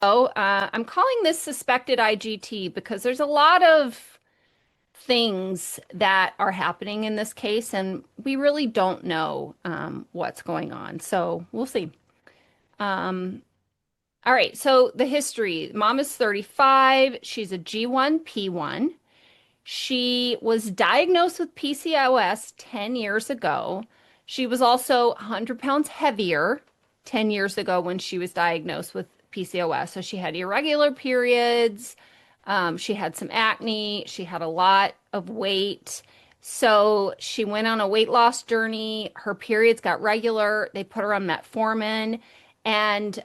I'm calling this suspected IGT because there's a lot of things that are happening in this case, and we really don't know what's going on. So we'll see. Um, all right, so the history. Mom is 35. She's a G1, P1. She was diagnosed with PCOS 10 years ago. She was also 100 pounds heavier 10 years ago when she was diagnosed with PCOS. So she had irregular periods. She had some acne. She had a lot of weight. So she went on a weight loss journey. Her periods got regular. They put her on metformin. And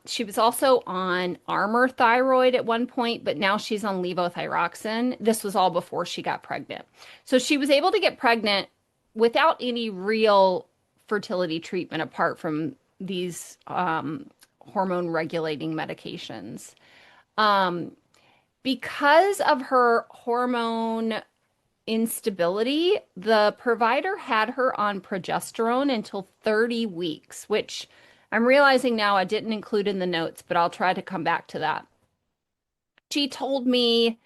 she was also on Armour thyroid at one point, but now she's on levothyroxine. This was all before she got pregnant. So she was able to get pregnant without any real fertility treatment apart from these hormone regulating medications. Um, because of her hormone instability, the provider had her on progesterone until 30 weeks, which I'm realizing now I didn't include in the notes, but I'll try to come back to that. She told me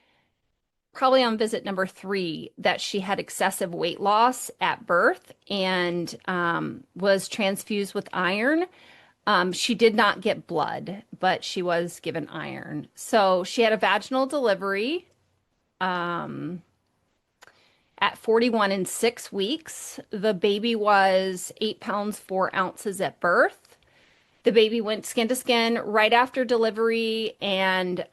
probably on visit number 3 that she had excessive weight loss at birth and was transfused with iron. She did not get blood, but she was given iron. So she had a vaginal delivery um, at 41 and 6 weeks. The baby was 8 pounds, 4 ounces at birth. The baby went skin to skin right after delivery, and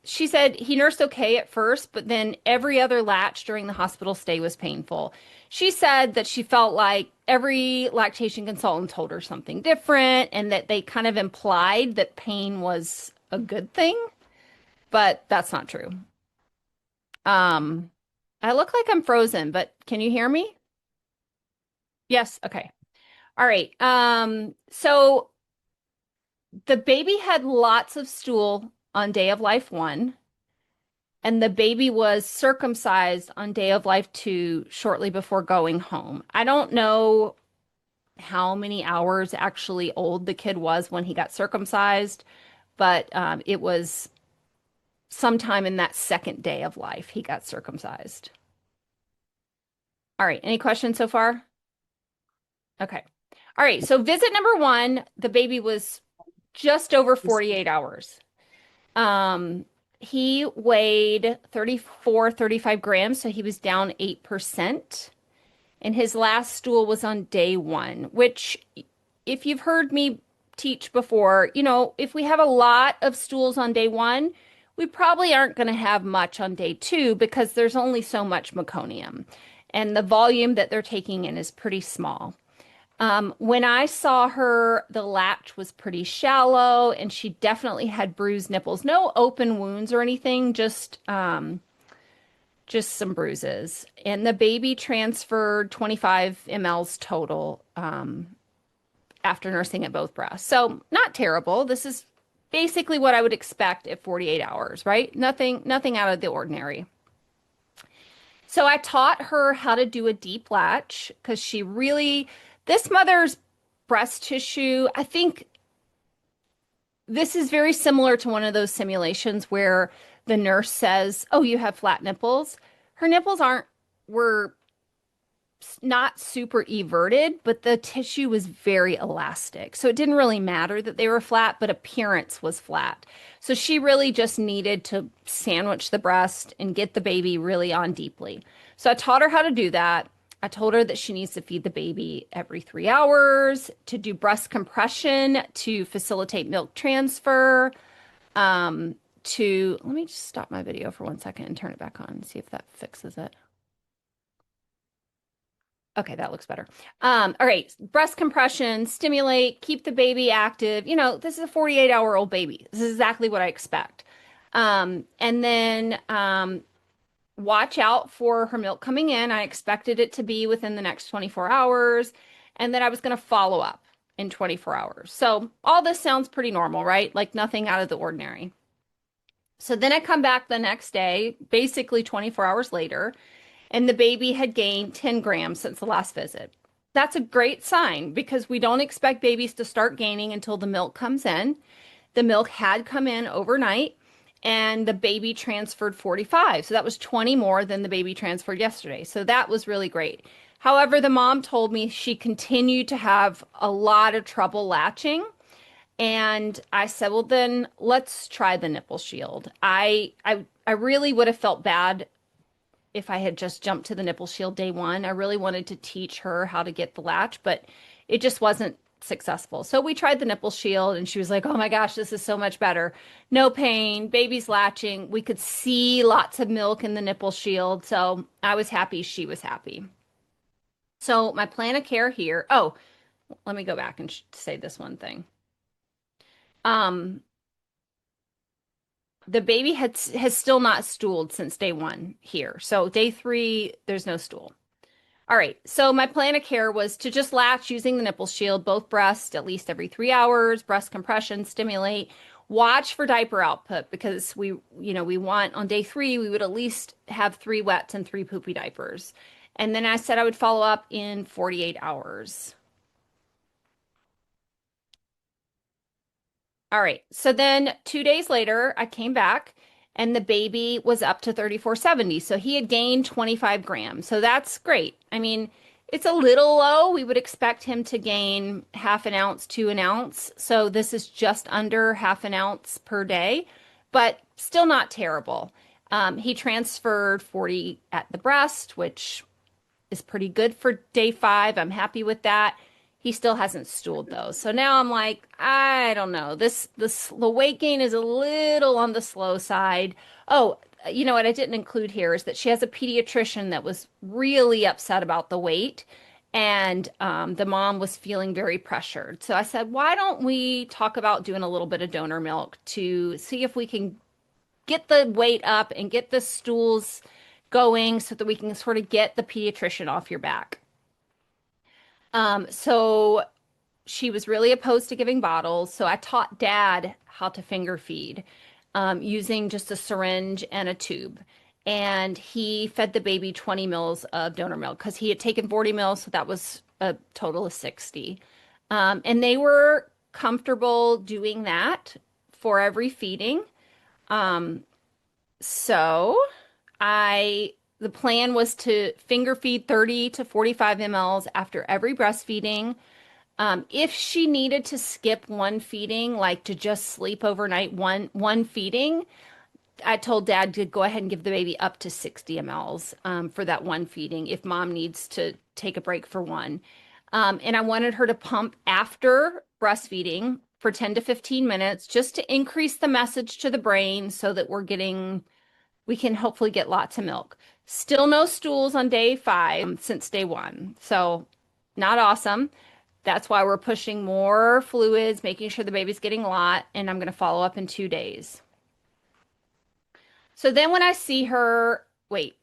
she said he nursed okay at first, but then every other latch during the hospital stay was painful. She said that she felt like every lactation consultant told her something different and that they kind of implied that pain was a good thing, but that's not true. Um, I look like I'm frozen, but can you hear me? Yes, okay. All right. So the baby had lots of stool on day of life 1, and the baby was circumcised on day of life 2 shortly before going home. I don't know how many hours actually old the kid was when he got circumcised, but it was sometime in that second day of life he got circumcised. All right, any questions so far? Okay. All right, so visit number 1, the baby was just over 48 hours. Um, he weighed 34, 35 grams, so he was down 8%. And his last stool was on day 1, which, if you've heard me teach before, if we have a lot of stools on day 1, we probably aren't going to have much on day 2 because there's only so much meconium. And the volume that they're taking in is pretty small. When I saw her, the latch was pretty shallow and she definitely had bruised nipples. No open wounds or anything, just some bruises. And the baby transferred 25 mLs total after nursing at both breasts. So not terrible. This is basically what I would expect at 48 hours, right? Nothing out of the ordinary. So I taught her how to do a deep latch because this mother's breast tissue, I think this is very similar to one of those simulations where the nurse says, "Oh, you have flat nipples." Her nipples were not super everted, but the tissue was very elastic. So it didn't really matter that they were flat, but appearance was flat. So she really just needed to sandwich the breast and get the baby really on deeply. So I taught her how to do that. I told her that she needs to feed the baby every 3 hours, to do breast compression to facilitate milk transfer. Let me just stop my video for 1 second and turn it back on and see if that fixes it. Okay, that looks better. All right, breast compression, stimulate, keep the baby active. This is a 48-hour-old baby. This is exactly what I expect. And then watch out for her milk coming in. I expected it to be within the next 24 hours, and then I was going to follow up in 24 hours. So all this sounds pretty normal, right? Like nothing out of the ordinary. So then I come back the next day, basically 24 hours later, and the baby had gained 10 grams since the last visit. That's a great sign because we don't expect babies to start gaining until the milk comes in. The milk had come in overnight and the baby transferred 45. So that was 20 more than the baby transferred yesterday. So that was really great. However, the mom told me she continued to have a lot of trouble latching. And I said, well, then let's try the nipple shield. I really would have felt bad if I had just jumped to the nipple shield day one. I really wanted to teach her how to get the latch, but it just wasn't successful. So we tried the nipple shield and she was like, oh my gosh, this is so much better. No pain, baby's latching. We could see lots of milk in the nipple shield. So I was happy. She was happy. So my plan of care here. Oh, let me go back and say this one thing. Um, the baby has still not stooled since day one here. So day three, there's no stool. All right. So my plan of care was to just latch using the nipple shield, both breasts at least every 3 hours, breast compression, stimulate, watch for diaper output because we want on day three, we would at least have 3 wets and 3 poopy diapers. And then I said I would follow up in 48 hours. All right. So then 2 days later, I came back and the baby was up to 3470. So he had gained 25 grams. So that's great. I mean, it's a little low. We would expect him to gain half an ounce to an ounce. So this is just under half an ounce per day, but still not terrible. He transferred 40 at the breast, which is pretty good for day 5. I'm happy with that. He still hasn't stooled though. So now I'm like, I don't know. The weight gain is a little on the slow side. Oh, you know what I didn't include here is that she has a pediatrician that was really upset about the weight, and the mom was feeling very pressured. So I said, why don't we talk about doing a little bit of donor milk to see if we can get the weight up and get the stools going so that we can sort of get the pediatrician off your back. So she was really opposed to giving bottles. So I taught dad how to finger feed using just a syringe and a tube. And he fed the baby 20 mils of donor milk because he had taken 40 mils. So that was a total of 60. And they were comfortable doing that for every feeding. So the plan was to finger feed 30 to 45 mLs after every breastfeeding. If she needed to skip one feeding, like to just sleep overnight, one feeding, I told dad to go ahead and give the baby up to 60 mLs for that one feeding if mom needs to take a break for one. And I wanted her to pump after breastfeeding for 10 to 15 minutes just to increase the message to the brain so that we can hopefully get lots of milk. Still no stools on day 5 since day 1. So not awesome. That's why we're pushing more fluids, making sure the baby's getting a lot, and I'm going to follow up in 2 days. So then when I see her, wait,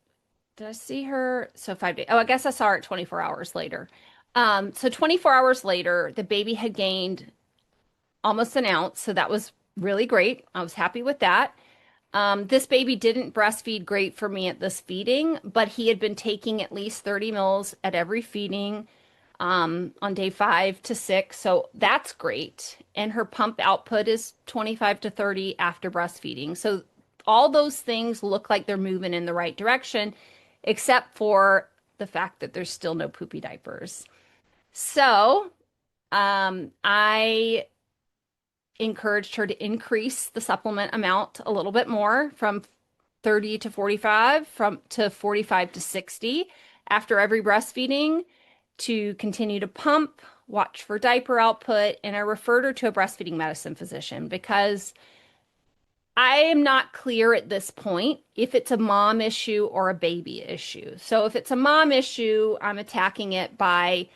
did I see her? So 5 days. Oh, I guess I saw her at 24 hours later. So 24 hours later, the baby had gained almost an ounce. So that was really great. I was happy with that. This baby didn't breastfeed great for me at this feeding, but he had been taking at least 30 mils at every feeding on day 5 to 6. So that's great. And her pump output is 25 to 30 after breastfeeding. So all those things look like they're moving in the right direction, except for the fact that there's still no poopy diapers. So I encouraged her to increase the supplement amount a little bit more from 30 to 45 to 45 to 60 after every breastfeeding to continue to pump, watch for diaper output, and I referred her to a breastfeeding medicine physician because I am not clear at this point if it's a mom issue or a baby issue. So if it's a mom issue, I'm attacking it by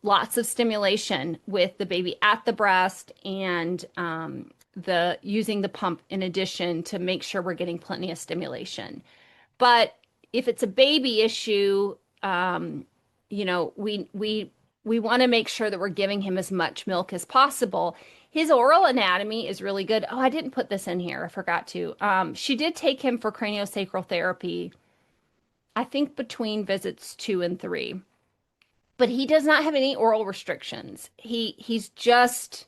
lots of stimulation with the baby at the breast and the using the pump in addition to make sure we're getting plenty of stimulation. But if it's a baby issue, we want to make sure that we're giving him as much milk as possible. His oral anatomy is really good. Oh, I didn't put this in here. I forgot to. She did take him for craniosacral therapy, I think between visits 2 and 3. But he does not have any oral restrictions. He's just,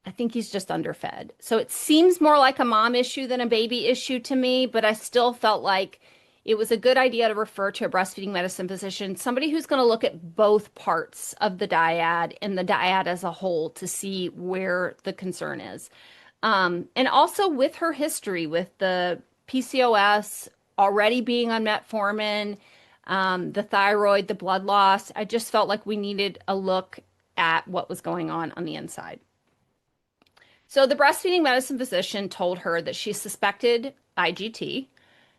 I think he's just underfed. So it seems more like a mom issue than a baby issue to me, but I still felt like it was a good idea to refer to a breastfeeding medicine physician, somebody who's going to look at both parts of the dyad and the dyad as a whole to see where the concern is. And also with her history with the PCOS already being on metformin, the thyroid, the blood loss, I just felt like we needed a look at what was going on the inside. So the breastfeeding medicine physician told her that she suspected IGT.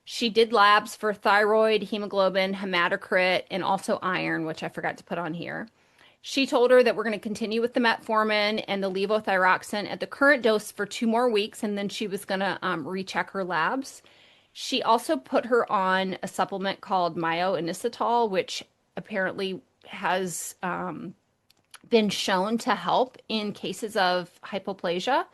She did labs for thyroid, hemoglobin, hematocrit, and also iron, which I forgot to put on here. She told her that we're going to continue with the metformin and the levothyroxine at the current dose for 2 more weeks, and then she was going to recheck her labs. She also put her on a supplement called myo-inositol, which apparently has been shown to help in cases of hypoplasia.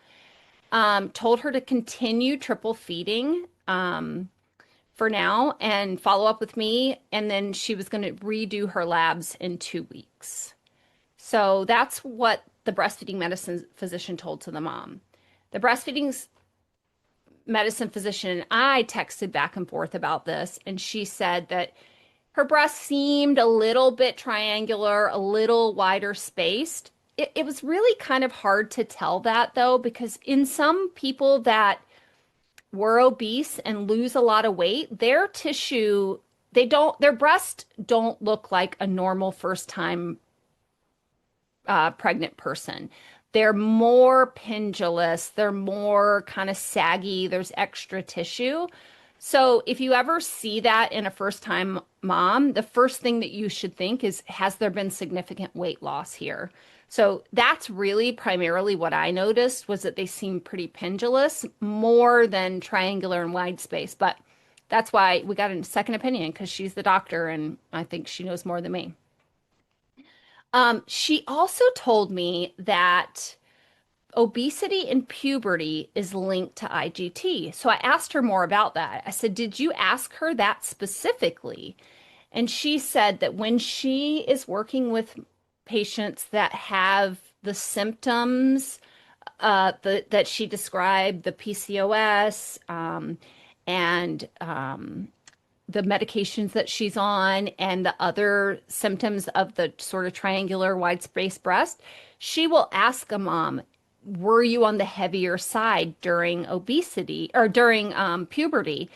Told her to continue triple feeding for now and follow up with me. And then she was going to redo her labs in 2 weeks. So that's what the breastfeeding medicine physician told to the mom. The breastfeeding medicine physician and I texted back and forth about this, and she said that her breast seemed a little bit triangular, a little wider spaced. It was really kind of hard to tell that though, because in some people that were obese and lose a lot of weight, their tissue, their breasts don't look like a normal first time pregnant person. They're more pendulous, they're more kind of saggy, there's extra tissue. So if you ever see that in a first time mom, the first thing that you should think is, has there been significant weight loss here? So that's really primarily what I noticed, was that they seem pretty pendulous more than triangular and wide space. But that's why we got a second opinion, because she's the doctor and I think she knows more than me. She also told me that obesity in puberty is linked to IGT. So I asked her more about that. I said, did you ask her that specifically? And she said that when she is working with patients that have the symptoms that she described, the PCOS, and the medications that she's on, and the other symptoms of the sort of triangular wide space breast, she will ask a mom, were you on the heavier side during obesity or during puberty?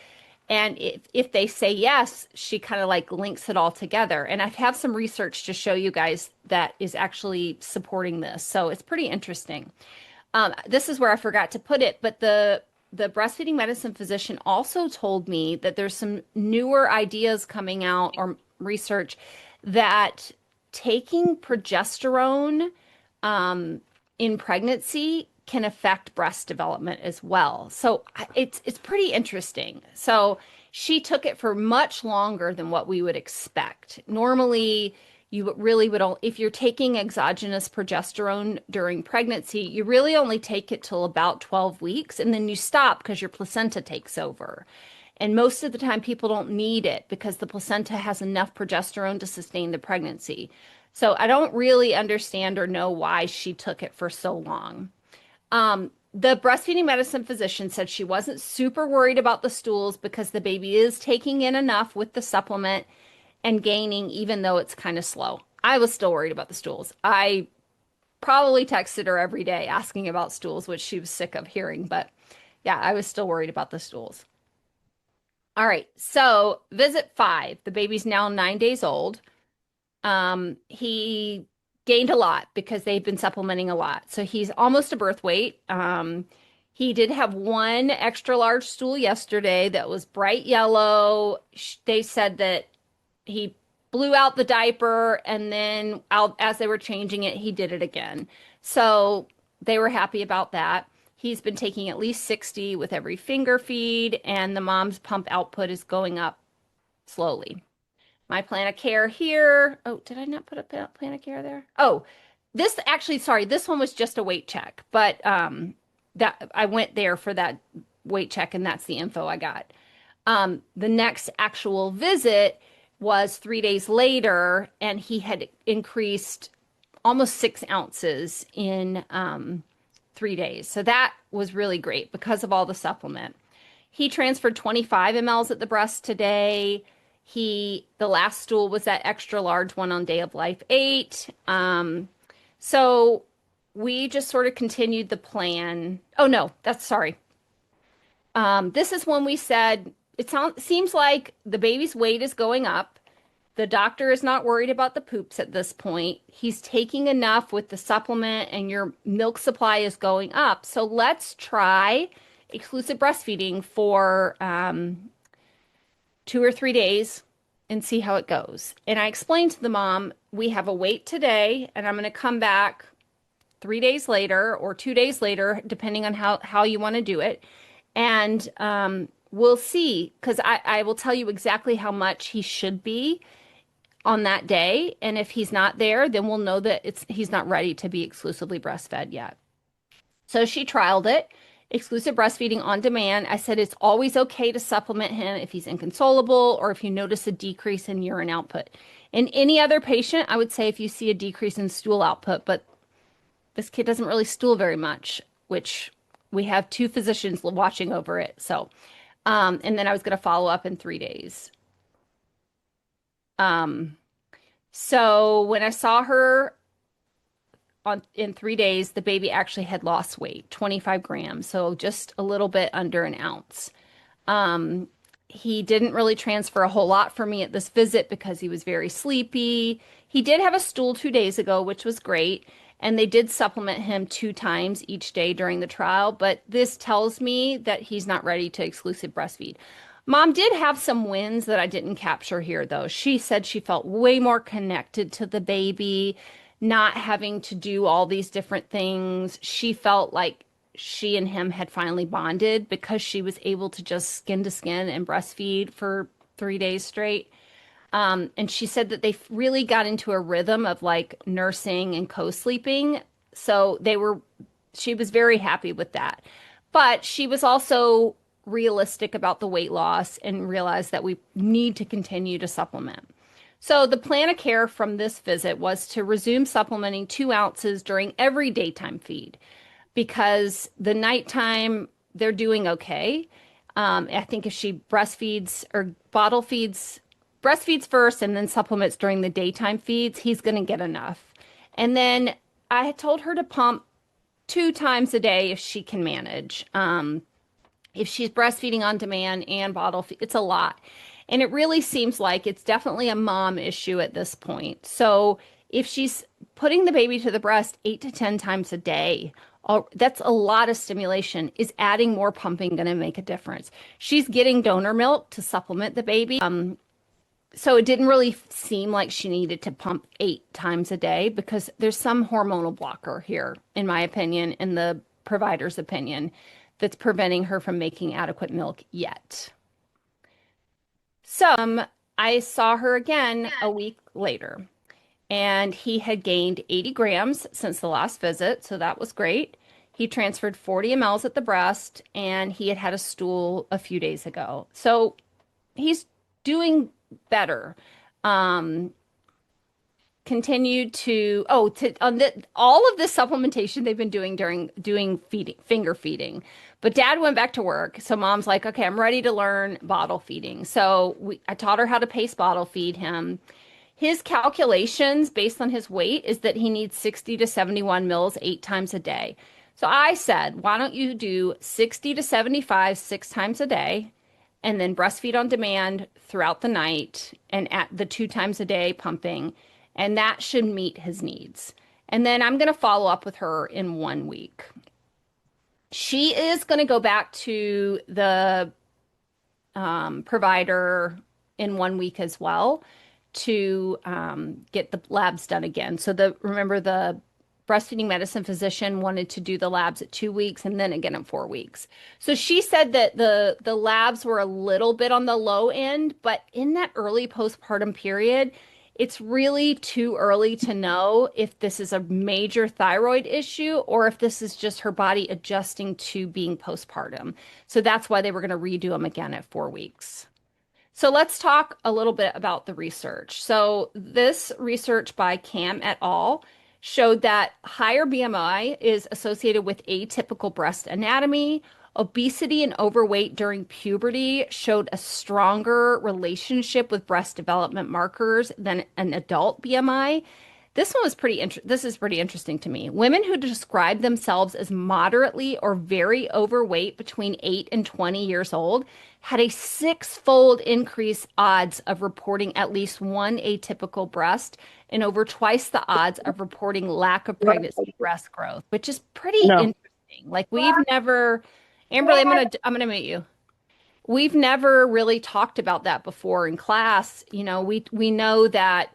And if they say yes, she kind of like links it all together. And I have some research to show you guys that is actually supporting this. So it's pretty interesting. This is where I forgot to put it, but the breastfeeding medicine physician also told me that there's some newer ideas coming out, or research, that taking progesterone in pregnancy can affect breast development as well. So it's pretty interesting. So she took it for much longer than what we would expect. Normally, you really would only, if you're taking exogenous progesterone during pregnancy, you really only take it till about 12 weeks and then you stop because your placenta takes over. And most of the time people don't need it because the placenta has enough progesterone to sustain the pregnancy. So I don't really understand or know why she took it for so long. The breastfeeding medicine physician said she wasn't super worried about the stools because the baby is taking in enough with the supplement and gaining, even though it's kind of slow. I was still worried about the stools. I probably texted her every day asking about stools, which she was sick of hearing. But yeah, I was still worried about the stools. All right. So visit 5. The baby's now 9 days old. He gained a lot because they've been supplementing a lot. So he's almost a birth weight. He did have one extra large stool yesterday that was bright yellow. They said that he blew out the diaper, and then as they were changing it, he did it again. So they were happy about that. He's been taking at least 60 with every finger feed, and the mom's pump output is going up slowly. My plan of care here. Oh, did I not put a plan of care there? Oh, this actually, sorry, this one was just a weight check, but that I went there for that weight check, and that's the info I got. The next actual visit was 3 days later, and he had increased almost 6 ounces in 3 days. So that was really great because of all the supplement. He transferred 25 mLs at the breast today. The last stool was that extra large one on day of life 8. So we just sort of continued the plan. Oh no, that's sorry. This is when we said seems like the baby's weight is going up. The doctor is not worried about the poops at this point. He's taking enough with the supplement and your milk supply is going up. So let's try exclusive breastfeeding for 2 or 3 days and see how it goes. And I explained to the mom, we have a wait today and I'm going to come back 3 days later or 2 days later, depending on how you want to do it. And we'll see, because I will tell you exactly how much he should be on that day. And if he's not there, then we'll know that he's not ready to be exclusively breastfed yet. So she trialed it, exclusive breastfeeding on demand. I said it's always okay to supplement him if he's inconsolable or if you notice a decrease in urine output. In any other patient, I would say if you see a decrease in stool output, but this kid doesn't really stool very much, which we have 2 physicians watching over it. So, and then I was going to follow up in 3 days. So when I saw her in 3 days, the baby actually had lost weight, 25 grams, so just a little bit under an ounce. He didn't really transfer a whole lot for me at this visit because he was very sleepy. He did have a stool 2 days ago, which was great. And they did supplement him 2 times each day during the trial, but this tells me that he's not ready to exclusive breastfeed. Mom did have some wins that I didn't capture here, though. She said she felt way more connected to the baby, not having to do all these different things. She felt like she and him had finally bonded because she was able to just skin to skin and breastfeed for 3 days straight. And she said that they really got into a rhythm of like nursing and co-sleeping. So she was very happy with that. But she was also realistic about the weight loss and realized that we need to continue to supplement. So the plan of care from this visit was to resume supplementing 2 ounces during every daytime feed because the nighttime they're doing okay. I think if she breastfeeds or breastfeeds first and then supplements during the daytime feeds, he's going to get enough. And then I had told her to pump 2 times a day if she can manage. If she's breastfeeding on demand and bottle feed, it's a lot. And it really seems like it's definitely a mom issue at this point. So if she's putting the baby to the breast 8 to 10 times a day, that's a lot of stimulation. Is adding more pumping going to make a difference? She's getting donor milk to supplement the baby. So it didn't really seem like she needed to pump 8 times a day because there's some hormonal blocker here, in my opinion, in the provider's opinion, that's preventing her from making adequate milk yet. So I saw her again a week later, and he had gained 80 grams since the last visit, so that was great. He transferred 40 mLs at the breast, and he had had a stool a few days ago. So he's doing better. Continued to all of this supplementation they've been doing doing finger feeding, but dad went back to work, so mom's like, okay, I'm ready to learn bottle feeding. So I taught her how to pace bottle feed him. His calculations based on his weight is that he needs 60 to 71 mils 8 times a day. So I said, why don't you do 60 to 75 6 times a day, and then breastfeed on demand throughout the night and at the 2 times a day pumping. And that should meet his needs. And then I'm going to follow up with her in 1 week. She is going to go back to the provider in 1 week as well to get the labs done again. So remember the breastfeeding medicine physician wanted to do the labs at 2 weeks and then again at 4 weeks. So she said that the labs were a little bit on the low end, but in that early postpartum period, it's really too early to know if this is a major thyroid issue or if this is just her body adjusting to being postpartum. So that's why they were going to redo them again at 4 weeks. So let's talk a little bit about the research. So this research by Cam et al. showed that higher BMI is associated with atypical breast anatomy. Obesity and overweight during puberty showed a stronger relationship with breast development markers than an adult BMI. This is pretty interesting to me. Women who describe themselves as moderately or very overweight between 8 and 20 years old had a six-fold increase odds of reporting at least one atypical breast and over twice the odds of reporting lack of pregnancy breast growth, which is pretty No. interesting. Like we've never, Amberly, I'm gonna mute you. We've never really talked about that before in class. We know that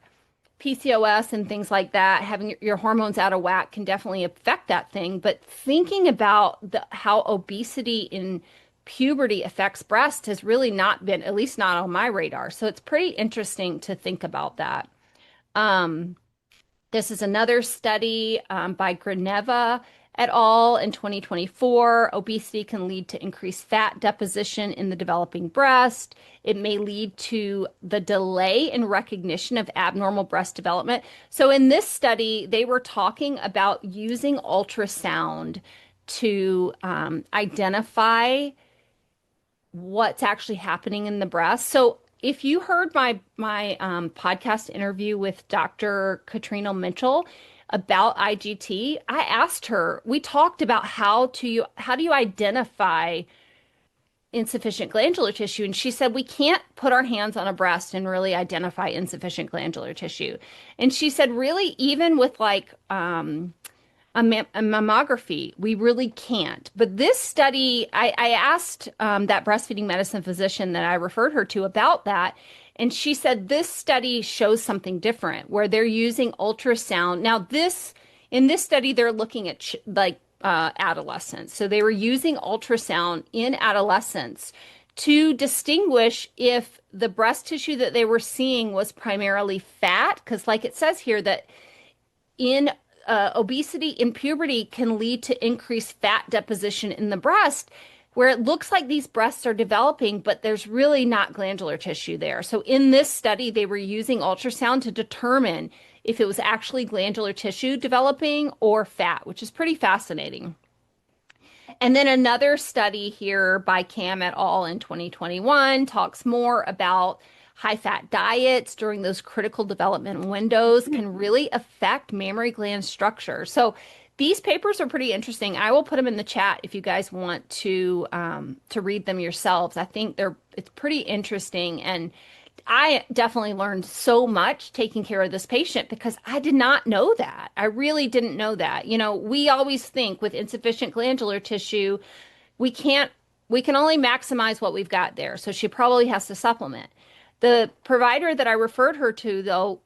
PCOS and things like that, having your hormones out of whack can definitely affect that thing. But thinking about how obesity in puberty affects breast has really not been, at least not on my radar. So it's pretty interesting to think about that. Um, this is another study by Graneva et al. In 2024. Obesity can lead to increased fat deposition in the developing breast. It may lead to the delay in recognition of abnormal breast development. So in this study, they were talking about using ultrasound to identify what's actually happening in the breast. So if you heard my podcast interview with Dr. Katrina Mitchell about IGT, I asked her, we talked about how do you identify insufficient glandular tissue, and she said we can't put our hands on a breast and really identify insufficient glandular tissue. And she said really even with like a mammography, we really can't. But this study, I asked that breastfeeding medicine physician that I referred her to about that, and she said this study shows something different where they're using ultrasound. Now, in this study, they're looking at adolescents. So they were using ultrasound in adolescents to distinguish if the breast tissue that they were seeing was primarily fat, because like it says here that in obesity in puberty can lead to increased fat deposition in the breast, where it looks like these breasts are developing, but there's really not glandular tissue there. So in this study, they were using ultrasound to determine if it was actually glandular tissue developing or fat, which is pretty fascinating. And then another study here by Cam et al. In 2021 talks more about high fat diets during those critical development windows can really affect mammary gland structure. So these papers are pretty interesting. I will put them in the chat if you guys want to read them yourselves. I think it's pretty interesting, and I definitely learned so much taking care of this patient because I did not know that. I really didn't know that. We always think with insufficient glandular tissue, we can only maximize what we've got there. So she probably has to supplement. The provider that I referred her to, though,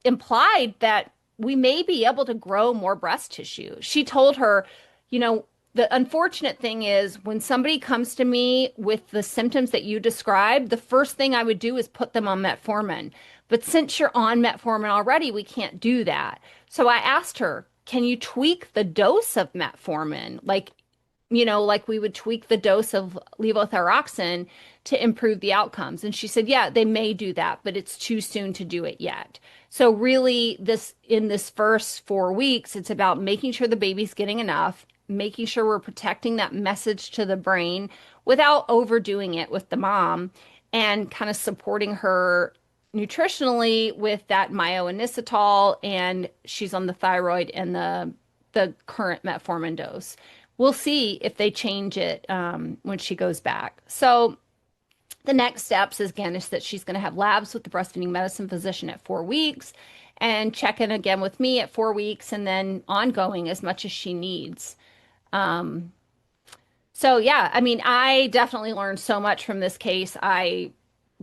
implied that we may be able to grow more breast tissue. She told her, the unfortunate thing is when somebody comes to me with the symptoms that you described, the first thing I would do is put them on metformin. But since you're on metformin already, we can't do that. So I asked her, can you tweak the dose of metformin? Like we would tweak the dose of levothyroxine to improve the outcomes. And she said, yeah, they may do that, but it's too soon to do it yet. So really in this first 4 weeks, it's about making sure the baby's getting enough, making sure we're protecting that message to the brain without overdoing it with the mom, and kind of supporting her nutritionally with that myo-inositol, and she's on the thyroid and the current metformin dose. We'll see if they change it when she goes back. So the next steps is that she's going to have labs with the breastfeeding medicine physician at 4 weeks and check in again with me at 4 weeks, and then ongoing as much as she needs. So yeah, I mean, I definitely learned so much from this case. I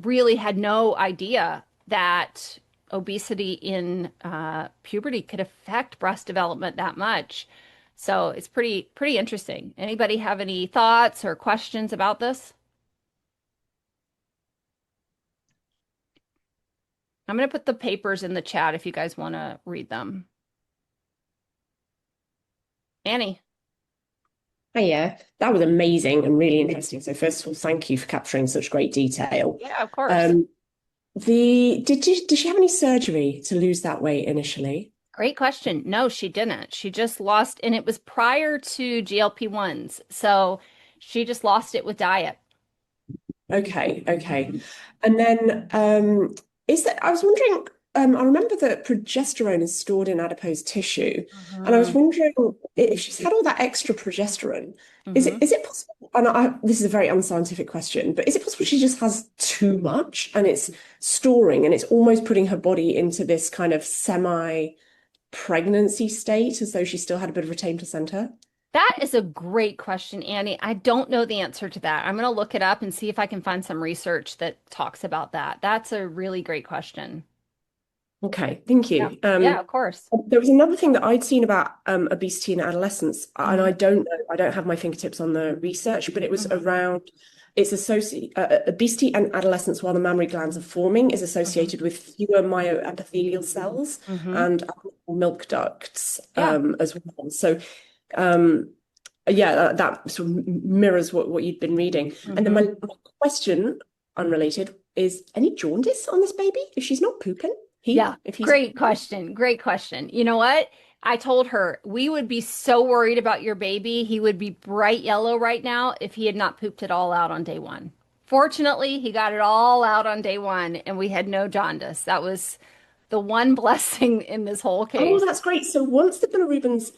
really had no idea that obesity in puberty could affect breast development that much. So it's pretty interesting. Anybody have any thoughts or questions about this? I'm going to put the papers in the chat if you guys want to read them. Annie. Oh, yeah, that was amazing and really interesting. So first of all, thank you for capturing such great detail. Yeah, of course. Did she have any surgery to lose that weight initially? Great question. No, she didn't. She just lost, and it was prior to GLP-1s. So she just lost it with diet. Okay, okay. And then is that I was wondering, I remember that progesterone is stored in adipose tissue. And I was Hmm. wondering if she's had all that extra progesterone, Hmm. is it possible, and this is a very unscientific question, but is it possible she just has too much and it's storing and it's almost putting her body into this kind of semi-pregnancy state as though she still had a bit of retained placenta? That is a great question, Annie. I don't know the answer to that. I'm going to look it up and see if I can find some research that talks about that. That's a really great question. Okay, thank Yeah. you. Yeah, of course. There was another thing that I'd seen about obesity in adolescence, and Hmm. I don't know, I don't have my fingertips on the research, but it was Hmm. around it's associated obesity and adolescence while the mammary glands are forming is Hmm. associated with fewer myoepithelial cells Hmm. and milk ducts Yeah. as well. So um, yeah, that sort of mirrors what you'd been reading. And then Hmm. my question, unrelated, is any jaundice on this baby if she's not pooping? Yeah. If he's Great question. Great question. You know what? I told her we would be so worried about your baby. He would be bright yellow right now if he had not pooped it all out on day one. Fortunately, he got it all out on day one and we had no jaundice. That was the one blessing in this whole Oh, case. that's great. So once the bilirubin's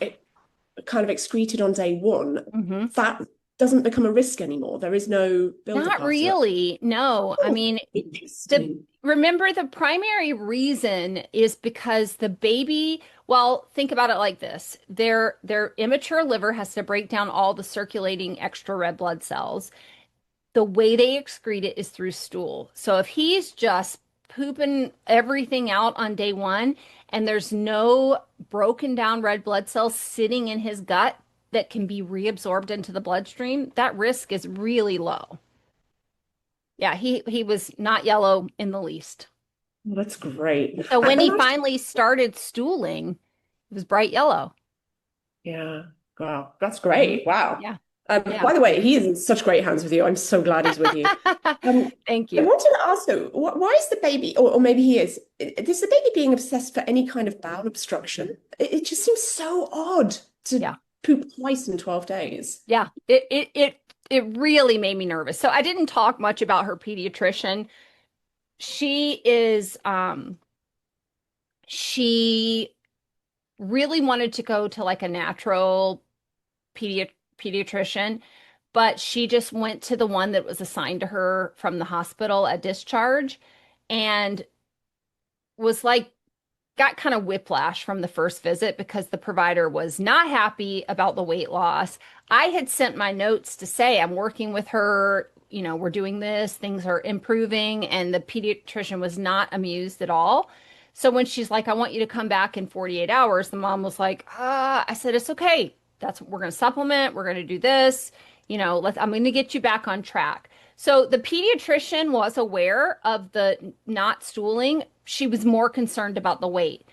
kind of excreted on day one, Hmm. that doesn't become a risk anymore. There is no buildup Not after that. really. No. I Oh, mean, the interesting. remember the primary reason is because the baby, well, think about it like this. Their immature liver has to break down all the circulating extra red blood cells. The way they excrete it is through stool. So if he's just pooping everything out on day one and there's no broken down red blood cells sitting in his gut that can be reabsorbed into the bloodstream, that risk is really low. Yeah, he was not yellow in the least. Well, that's great. So when he And I've finally started stooling, it was bright yellow. Yeah. Wow. That's Hmm. great. Wow. Yeah. By Yeah. the way, he is in such great hands with you. I'm so glad he's with you. Um, Thank I you. wanted to ask though, why is the baby, or maybe he is the baby being obsessed for any kind of bowel obstruction? It just seems so odd to Yeah. poop twice in 12 days. Yeah. It really made me nervous. So I didn't talk much about her pediatrician. She is she really wanted to go to like a natural pediatrician, but she just went to the one that was assigned to her from the hospital at discharge and was like got kind of whiplash from the first visit because the provider was not happy about the weight loss. I had sent my notes to say I'm working with her, we're doing this, things are improving, and the pediatrician was not amused at all. So when she's like, I want you to come back in 48 hours, the mom was like, I said, it's okay. That's we're going to supplement, we're going to do this, I'm going to get you back on track. So the pediatrician was aware of the not stooling. She was more concerned about the weight.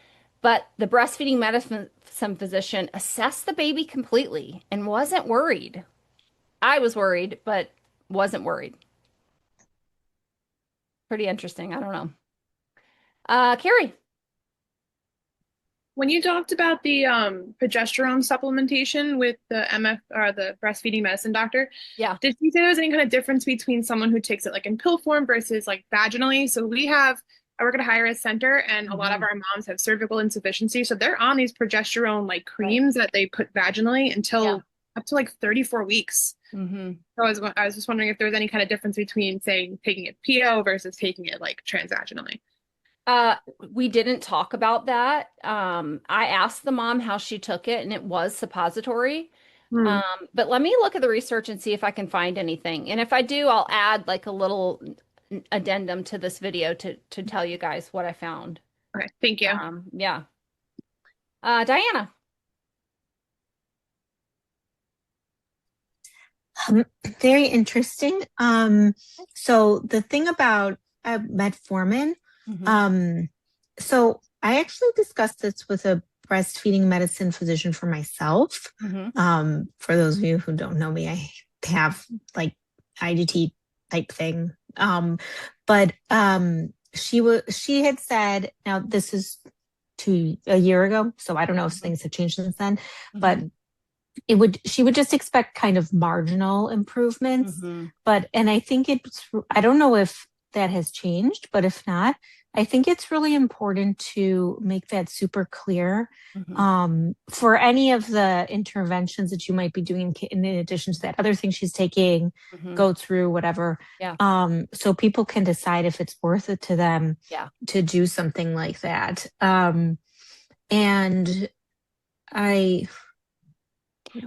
But the breastfeeding medicine physician assessed the baby completely and wasn't worried. I was worried, but wasn't worried. Pretty interesting. I don't know. Carrie. When you talked about the progesterone supplementation with the MF or the breastfeeding medicine doctor, Yeah. did you say there was any kind of difference between someone who takes it like in pill form versus like vaginally? So I work at a high risk center, and a lot of Hmm. our moms have cervical insufficiency, so they're on these progesterone like Right. creams that they put vaginally Yeah. until up to like 34 weeks. Hmm. So I was just wondering if there was any kind of difference between saying taking it PO versus taking it like transvaginally. Uh, we didn't talk about that. I asked the mom how she took it, and it was suppository. Hmm. But let me look at the research and see if I can find anything. And if I do, I'll add like a little addendum to this video to tell you guys what I found. Okay, thank you. Yeah. Diana. Um, Very interesting. So the thing about metformin, Hmm. um, so I actually discussed this with a breastfeeding medicine physician for myself. Hmm. For those of you who don't know me, I have like IGT type thing. But she had said, now this is a year ago. So I don't know if things have changed since then, but she would just expect kind of marginal improvements. And I think I don't know if that has changed, but if not, I think it's really important to make that super clear for any of the interventions that you might be doing in addition to that other thing she's taking, go through whatever. So people can decide if it's worth it to them to do something like that.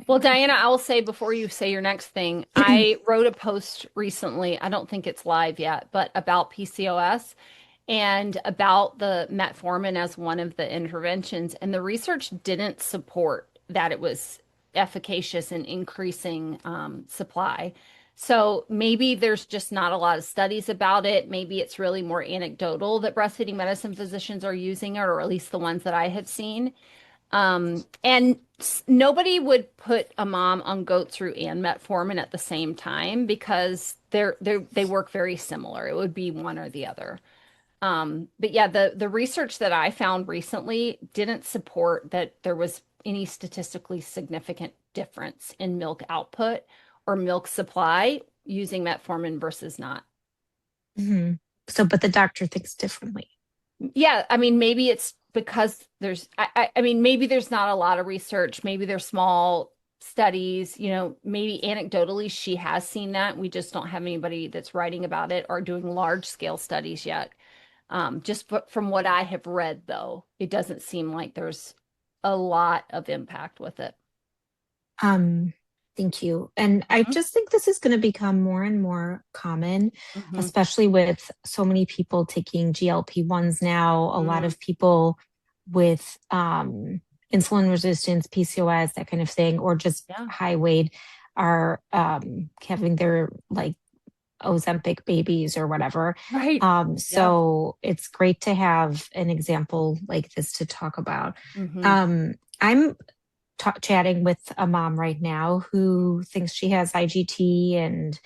Well, Diana, I'll say before you say your next thing, I wrote a post recently, I don't think it's live yet, but about PCOS and about the metformin as one of the interventions. And the research didn't support that it was efficacious in increasing supply. So maybe there's just not a lot of studies about it. Maybe it's really more anecdotal that breastfeeding medicine physicians are using it, or at least the ones that I have seen. And nobody would put a mom on goat-through and metformin at the same time because they work very similar. It would be one or the other. But yeah, the research that I found recently didn't support that there was any statistically significant difference in milk output or milk supply using metformin versus not. So, but the doctor thinks differently. Yeah, I mean, maybe it's because I mean, maybe there's not a lot of research. Maybe there's small studies, maybe anecdotally she has seen that. We just don't have anybody that's writing about it or doing large scale studies yet. Just from what I have read, though, it doesn't seem like there's a lot of impact with it. Thank you. And I just think this is going to become more and more common, especially with so many people taking GLP-1s now, a lot of people with insulin resistance, PCOS, that kind of thing, or just high weight are having their like Ozempic babies or whatever. Right. So it's great to have an example like this to talk about. I'm chatting with a mom right now who thinks she has IGT, and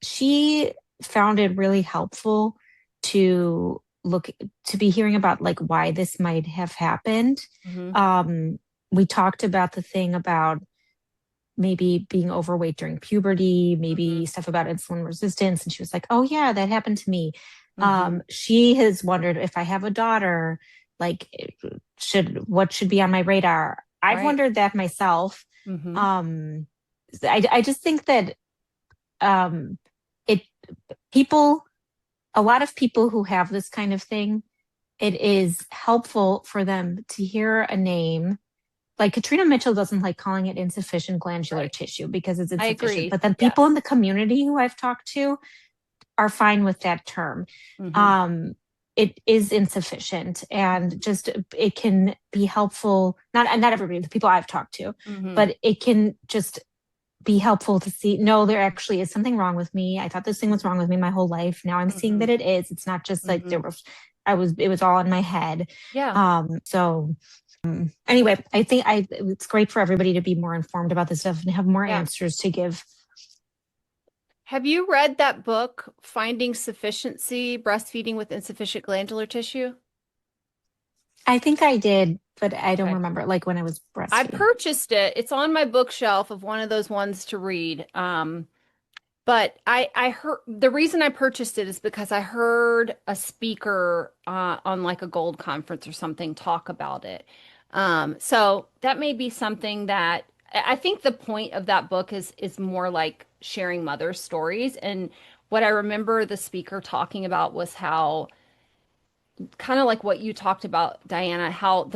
she found it really helpful to be hearing about like why this might have happened. We talked about the thing about maybe being overweight during puberty, maybe stuff about insulin resistance, and she was like, oh yeah, that happened to me. She has wondered, if I have a daughter, like what should be on my radar. I've wondered that myself. I just think that a lot of people who have this kind of thing, it is helpful for them to hear a name. Like Katrina Mitchell doesn't like calling it insufficient glandular tissue because it's insufficient. I agree. But then people in the community who I've talked to are fine with that term. It is insufficient, and just it can be helpful. Not everybody, the people I've talked to, but it can just be helpful to see, no, there actually is something wrong with me. I thought this thing was wrong with me my whole life. Now I'm seeing that it is. It's not just like it was all in my head. So anyway, I think it's great for everybody to be more informed about this stuff and have more answers to give. Have you read that book, Finding Sufficiency, Breastfeeding with Insufficient Glandular Tissue? I think I did, but I don't remember, like when I was breastfeeding. I purchased it. It's on my bookshelf of one of those ones to read. But I heard, the reason I purchased it is because I heard a speaker on like a gold conference or something talk about it. So that may be something that I think the point of that book is more like sharing mother stories. And what I remember the speaker talking about was how, kind of like what you talked about, Diana, how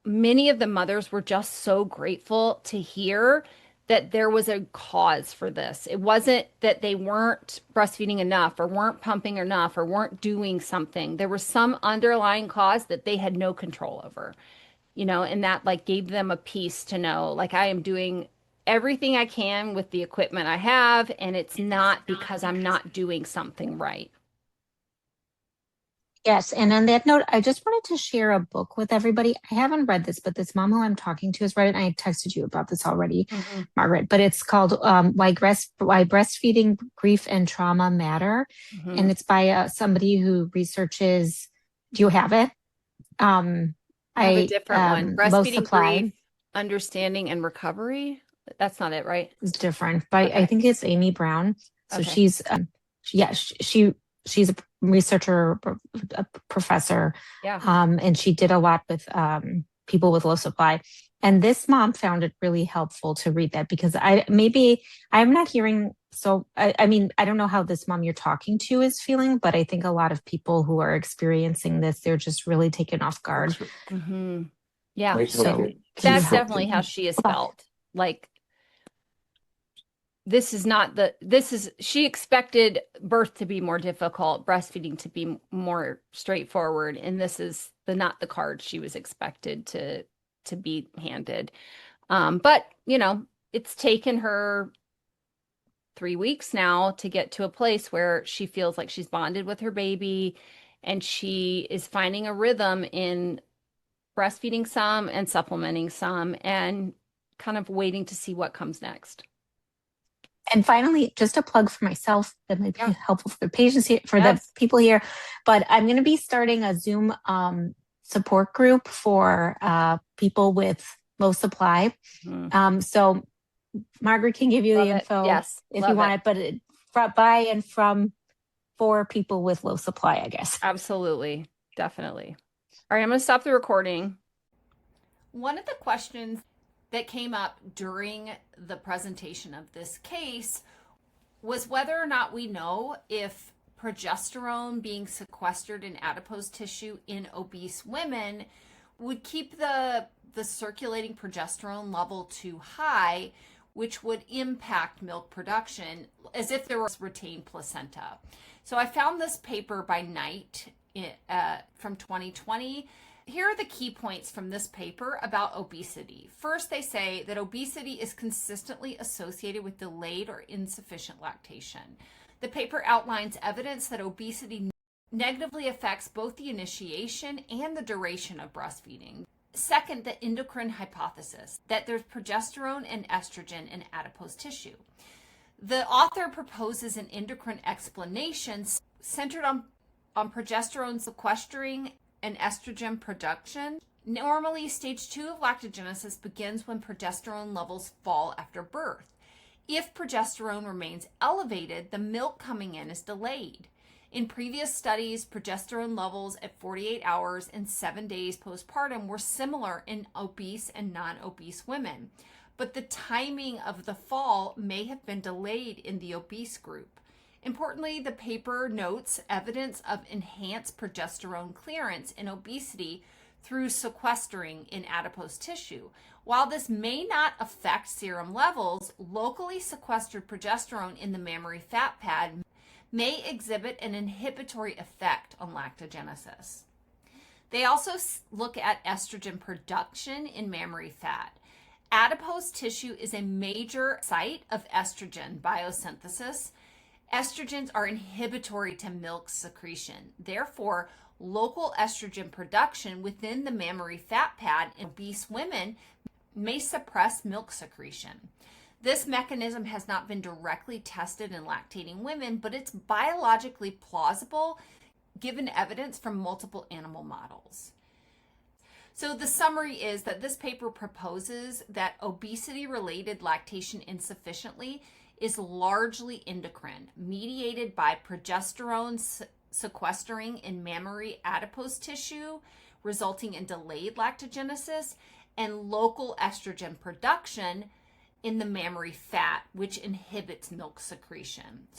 many of the mothers were just so grateful to hear that there was a cause for this. It wasn't that they weren't breastfeeding enough or weren't pumping enough or weren't doing something. There was some underlying cause that they had no control over, and that like gave them a peace to know, like, I am doing everything I can with the equipment I have, and it's not because I'm not doing something right. Yes. And on that note, I just wanted to share a book with everybody. I haven't read this, but this mom who I'm talking to has read it. And I texted you about this already, Margaret, but it's called Why Breastfeeding, Grief, and Trauma Matter. And it's by somebody who researches, do you have it? I have a different one. Low Breastfeeding, supply grief, understanding, and recovery. That's not it, right? is different, but Okay. I think it's Amy Brown. So Okay. she's yeah, she's a researcher, a professor, Yeah. and she did a lot with people with low supply. And this mom found it really helpful to read that because I'm not hearing. So I mean, I don't know how this mom you're talking to is feeling, but I think a lot of people who are experiencing this, they're just really taken off guard. Mm-hmm. Yeah. So That's definitely how she has felt. Like, she expected birth to be more difficult, breastfeeding to be more straightforward, and this is not the card she was expected to be handed. But it's taken her 3 weeks now to get to a place where she feels like she's bonded with her baby, and she is finding a rhythm in breastfeeding some and supplementing some, and kind of waiting to see what comes next. And finally, just a plug for myself that might be helpful for the patients here, for Yes. the people here. But I'm going to be starting a Zoom support group for people with low supply. So Margaret can give you Love the it. info Yes, if love you want it. it, but by and from for people with low supply, I guess. Absolutely. Definitely. All right, I'm going to stop the recording. One of the questions that came up during the presentation of this case was whether or not we know if progesterone being sequestered in adipose tissue in obese women would keep the circulating progesterone level too high, which would impact milk production as if there was retained placenta. So I found this paper by Knight from 2020. Here are the key points from this paper about obesity. First, they say that obesity is consistently associated with delayed or insufficient lactation. The paper outlines evidence that obesity negatively affects both the initiation and the duration of breastfeeding. Second, the endocrine hypothesis, that there's progesterone and estrogen in adipose tissue. The author proposes an endocrine explanation centered on progesterone sequestering and estrogen production. Normally, stage 2 of lactogenesis begins when progesterone levels fall after birth. If progesterone remains elevated, the milk coming in is delayed. In previous studies, progesterone levels at 48 hours and 7 days postpartum were similar in obese and non-obese women, but the timing of the fall may have been delayed in the obese group. Importantly, the paper notes evidence of enhanced progesterone clearance in obesity through sequestering in adipose tissue. While this may not affect serum levels, locally sequestered progesterone in the mammary fat pad may exhibit an inhibitory effect on lactogenesis. They also look at estrogen production in mammary fat. Adipose tissue is a major site of estrogen biosynthesis. Estrogens are inhibitory to milk secretion. Therefore, local estrogen production within the mammary fat pad in obese women may suppress milk secretion. This mechanism has not been directly tested in lactating women, but it's biologically plausible given evidence from multiple animal models. So the summary is that this paper proposes that obesity-related lactation insufficiently is largely endocrine, mediated by progesterone sequestering in mammary adipose tissue, resulting in delayed lactogenesis, and local estrogen production in the mammary fat, which inhibits milk secretion.